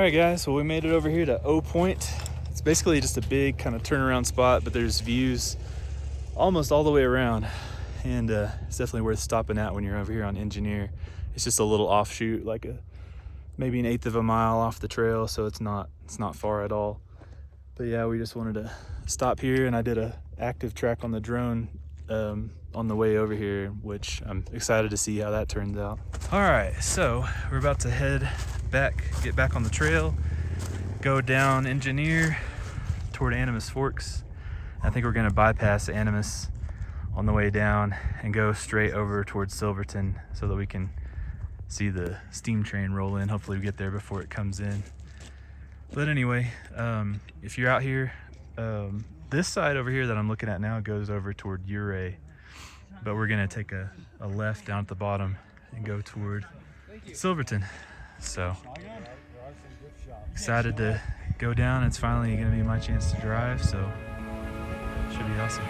Alright guys, well we made it over here to O Point. It's basically just a big kind of turnaround spot, but there's views almost all the way around. And it's definitely worth stopping at when you're over here on Engineer. It's just a little offshoot, like maybe an 1/8 of a mile off the trail, so it's not far at all. But yeah, we just wanted to stop here, and I did a active track on the drone on the way over here, which I'm excited to see how that turns out. All right, so we're about to head back, get back on the trail, go down Engineer toward Animas Forks. I think we're gonna bypass Animas on the way down and go straight over towards Silverton so that we can see the steam train roll in. Hopefully we get there before it comes in. But anyway, if you're out here, this side over here that I'm looking at now goes over toward Ouray, but we're gonna take a left down at the bottom and go toward Silverton. So excited to go down. It's finally gonna be my chance to drive, so it should be awesome.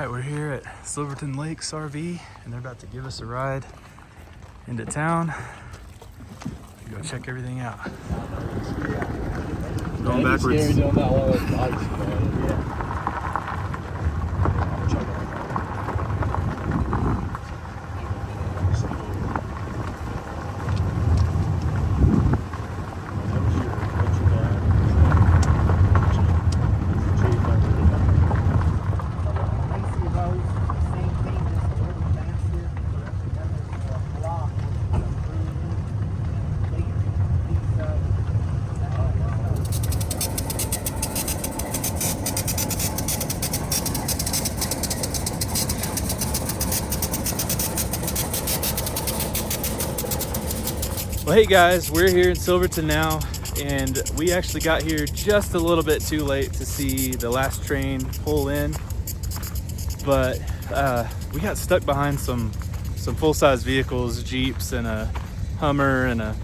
We're here at Silverton Lakes RV, and they're about to give us a ride into town and go check everything out. Going backwards. Well, hey guys, we're here in Silverton now, and we actually got here just a little bit too late to see the last train pull in, but we got stuck behind some full-size vehicles, Jeeps and a Hummer and a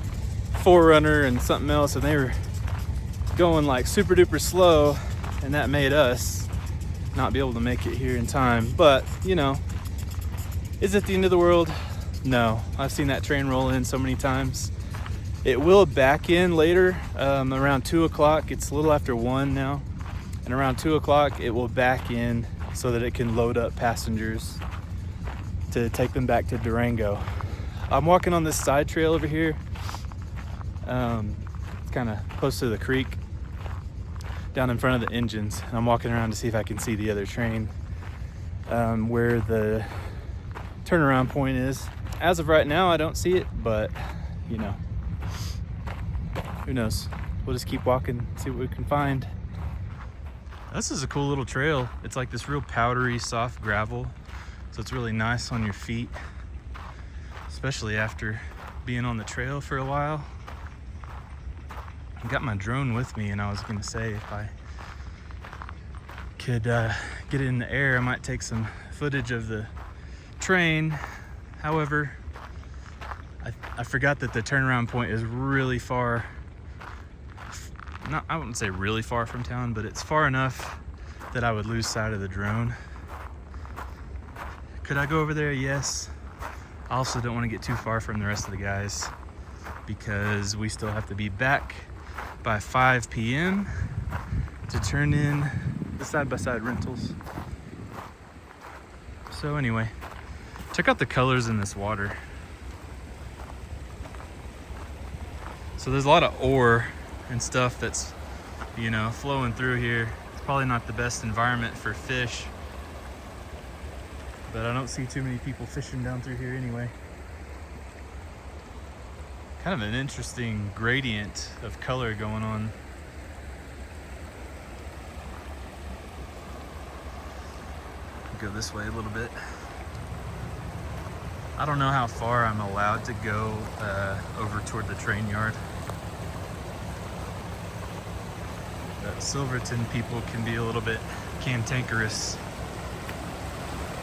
4Runner and something else, and they were going like super duper slow, and that made us not be able to make it here in time. But you know, is it the end of the world? No, I've seen that train roll in so many times. It will back in later, around 2 o'clock. It's a little after 1 now, and around 2 o'clock it will back in so that it can load up passengers to take them back to Durango. I'm walking on this side trail over here. It's kind of close to the creek down in front of the engines. I'm walking around to see if I can see the other train, where the turnaround point is. As of right now, I don't see it, but you know, who knows? We'll just keep walking, see what we can find. This is a cool little trail. It's like this real powdery, soft gravel, so it's really nice on your feet, especially after being on the trail for a while. I got my drone with me, and I was gonna say if I could get it in the air, I might take some footage of the train. However, I forgot that the turnaround point is really far. I wouldn't say really far from town, but it's far enough that I would lose sight of the drone. Could I go over there? Yes. I also don't want to get too far from the rest of the guys because we still have to be back by 5 p.m. to turn in the side-by-side rentals. So anyway, check out the colors in this water. So there's a lot of ore and stuff that's, you know, flowing through here. It's probably not the best environment for fish, but I don't see too many people fishing down through here anyway. Kind of an interesting gradient of color going on. Go this way a little bit. I don't know how far I'm allowed to go over toward the train yard. But Silverton people can be a little bit cantankerous,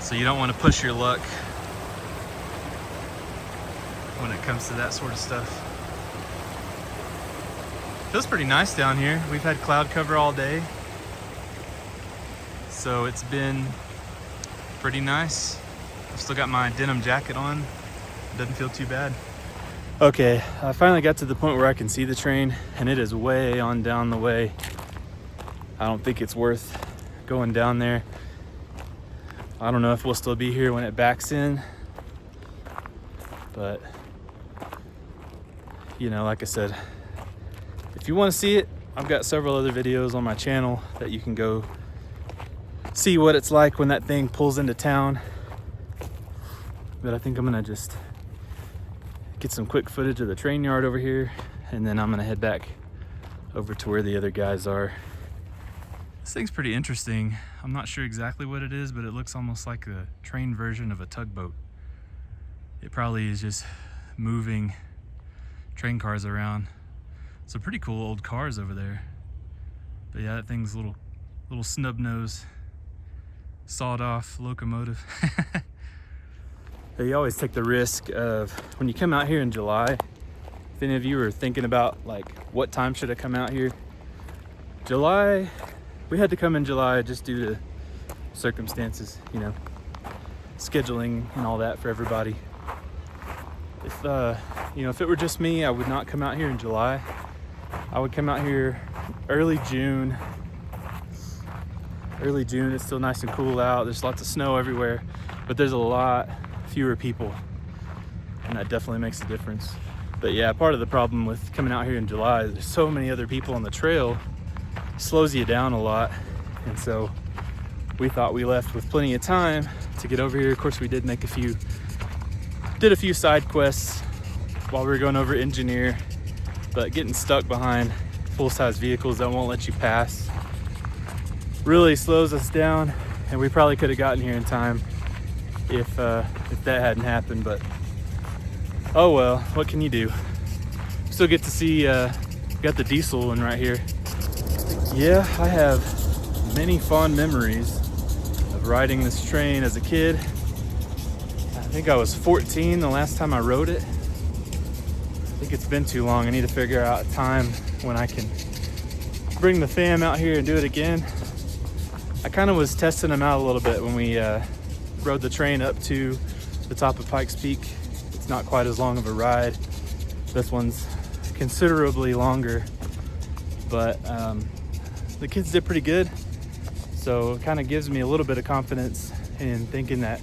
so you don't want to push your luck when it comes to that sort of stuff. Feels pretty nice down here. We've had cloud cover all day, so it's been pretty nice. I've still got my denim jacket on. It doesn't feel too bad. Okay, I finally got to the point where I can see the train, and it is way on down the way. I don't think it's worth going down there. I don't know if we'll still be here when it backs in, but you know, like I said, if you want to see it, I've got several other videos on my channel that you can go see what it's like when that thing pulls into town. But I think I'm gonna just get some quick footage of the train yard over here, and then I'm gonna head back over to where the other guys are. This thing's pretty interesting. I'm not sure exactly what it is, but it looks almost like a train version of a tugboat. It probably is just moving train cars around. Some pretty cool old cars over there. But yeah, that thing's a little snub nose, sawed off locomotive. You always take the risk of, when you come out here in July, if any of you are thinking about like what time should I come out here, July, we had to come in July just due to circumstances, you know, scheduling and all that for everybody. If you know, if it were just me, I would not come out here in July. I would come out here early June. Early June, it's still nice and cool out. There's lots of snow everywhere, but there's a lot fewer people, and that definitely makes a difference. But yeah, part of the problem with coming out here in July is there's so many other people on the trail, slows you down a lot. And so we thought we left with plenty of time to get over here. Of course, we did make a few side quests while we were going over Engineer, but getting stuck behind full-size vehicles that won't let you pass really slows us down, and we probably could have gotten here in time if that hadn't happened. But oh well, what can you do? Still get to see, got the diesel one right here. Yeah, I have many fond memories of riding this train as a kid. I think I was 14 the last time I rode it. I think it's been too long. I need to figure out a time when I can bring the fam out here and do it again. I kind of was testing them out a little bit when we rode the train up to the top of Pikes Peak. It's not quite as long of a ride. This one's considerably longer, but the kids did pretty good. So it kind of gives me a little bit of confidence in thinking that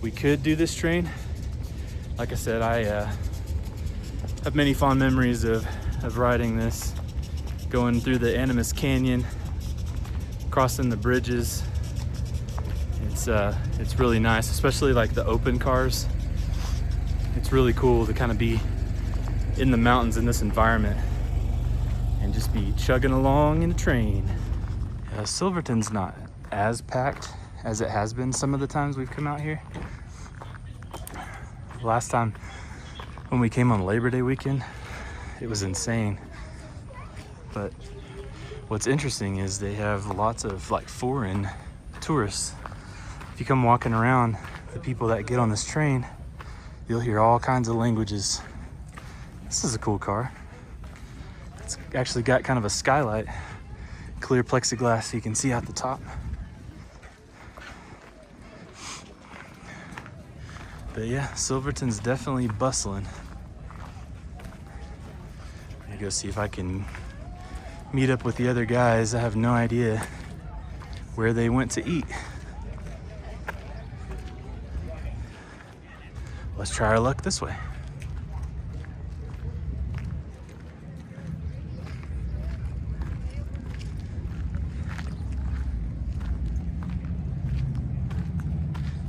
we could do this train. Like I said, I have many fond memories of riding this, going through the Animas Canyon, crossing the bridges. It's really nice, especially like the open cars. It's really cool to kind of be in the mountains in this environment and just be chugging along in a train. Silverton's not as packed as it has been some of the times we've come out here. Last time when we came on Labor Day weekend, it was insane. But what's interesting is they have lots of like foreign tourists. If you come walking around, the people that get on this train, you'll hear all kinds of languages. This is a cool car. It's actually got kind of a skylight, clear plexiglass so you can see out the top. But yeah, Silverton's definitely bustling. I'm gonna go see if I can meet up with the other guys. I have no idea where they went to eat. Let's try our luck this way.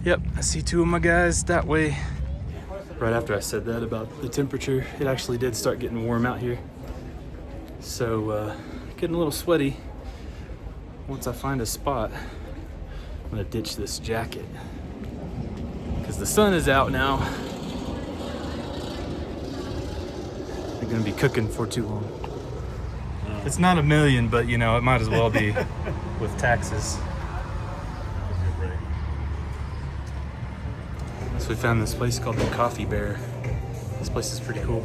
Yep, I see two of my guys that way. Right after I said that about the temperature, it actually did start getting warm out here. So, getting a little sweaty. Once I find a spot, I'm gonna ditch this jacket, because the sun is out now. I'm gonna be cooking for too long. It's not a million, but you know, it might as well be with taxes. So we found this place called the Coffee Bear. This place is pretty cool.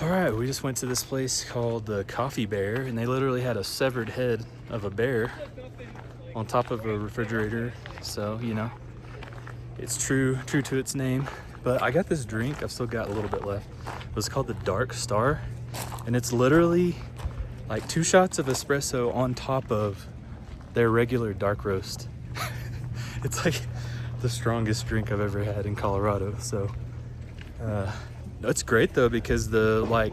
All right, we just went to this place called the Coffee Bear, and they literally had a severed head of a bear on top of a refrigerator. So, you know, it's true to its name. But I got this drink, I've still got a little bit left. It was called the Dark Star, and it's literally like 2 shots of espresso on top of their regular dark roast. It's like the strongest drink I've ever had in Colorado. So it's great though, because the, like,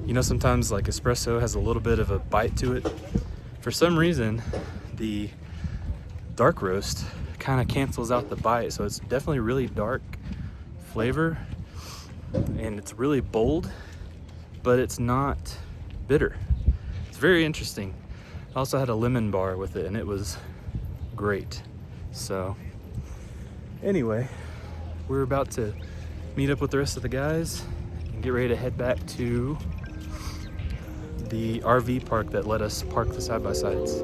you know, sometimes like espresso has a little bit of a bite to it. For some reason, the dark roast kind of cancels out the bite. So it's definitely really dark flavor, and it's really bold, but it's not bitter. Very interesting. I also had a lemon bar with it, and it was great. So anyway, we're about to meet up with the rest of the guys and get ready to head back to the RV park that let us park the side-by-sides.